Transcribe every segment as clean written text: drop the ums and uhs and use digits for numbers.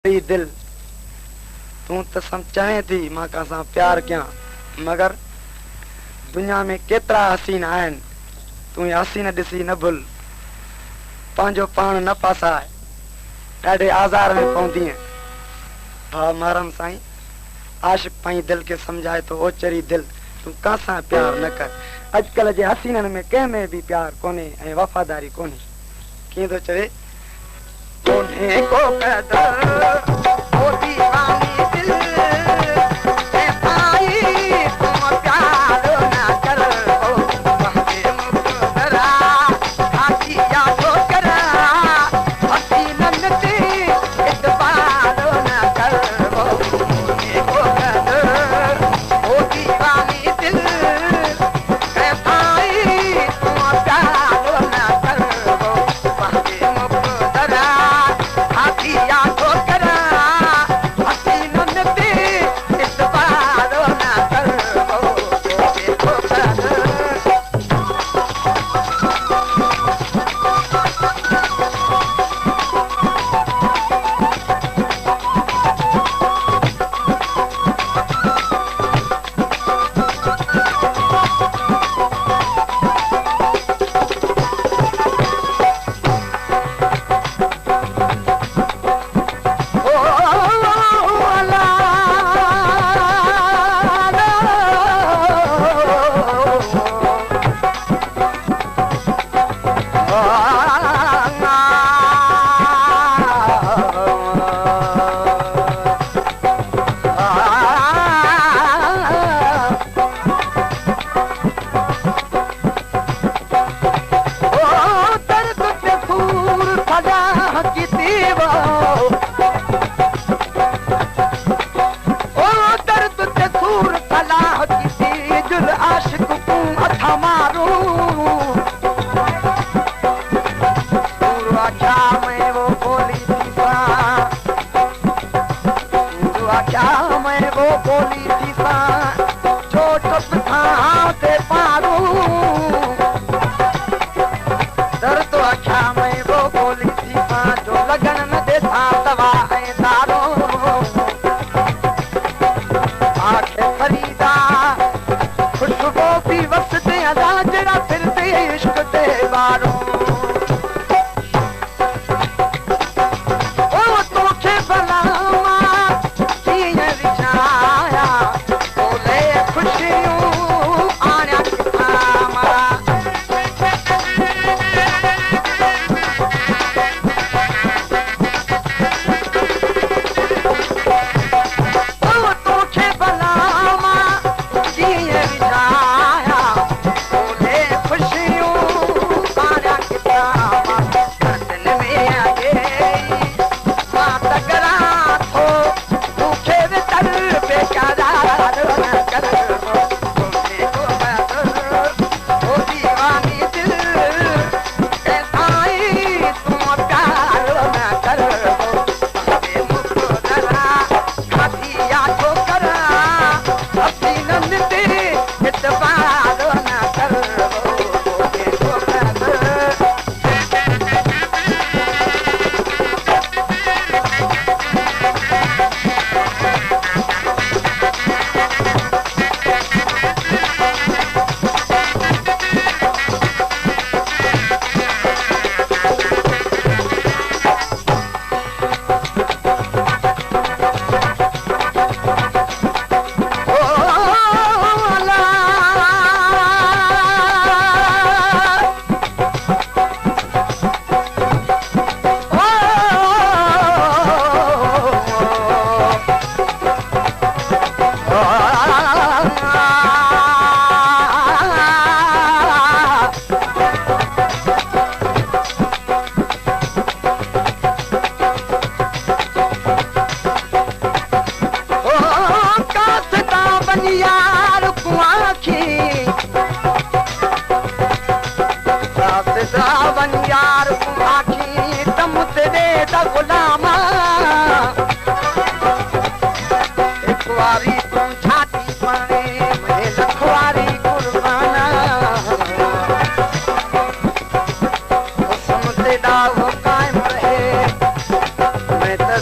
दिल तू तो सम चाहे थी मां का प्यार क्या मगर दुनिया में केतरा हसीन आन तू हसीन दिसी न भूल पांजो पान न पासाए ॾाढे आज़ार में पवंदी है भा मारम साईं आशिक पाई दिल के समझाए तो ओचरी दिल तू कासा प्यार न कर अजकल जे हसीनन में कंहिं में भी प्यार कोने ऐं वफादारी कोने कीअं थो चवे कोने को पैदल ओ दीवानी दिल ऐ भाई तुम प्यार ना कर ओ वहदे मुकदरा हाथी या ठोकरा हसीनन ते इतबार ना कर ओ कोने को पैदल ओ दीवानी दिल ऐ भाई तुम प्यार ना कर ओ वहदे मुकदरा या ठोकरा हसीनन ते इतबार ना कर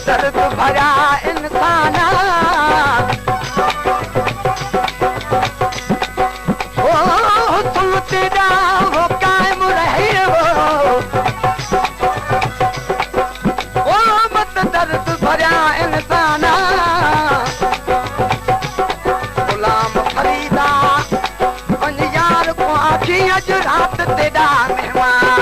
दर्द भरे भरिया इंसान ओ तुम तेरा हो कायम रहे हो ओ मत दर्द भरिया इंसान गुलाम फरीदा वञ यार को आखी अज रात तेरा मेहमान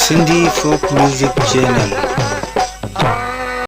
Sindhi Folk Music Channel.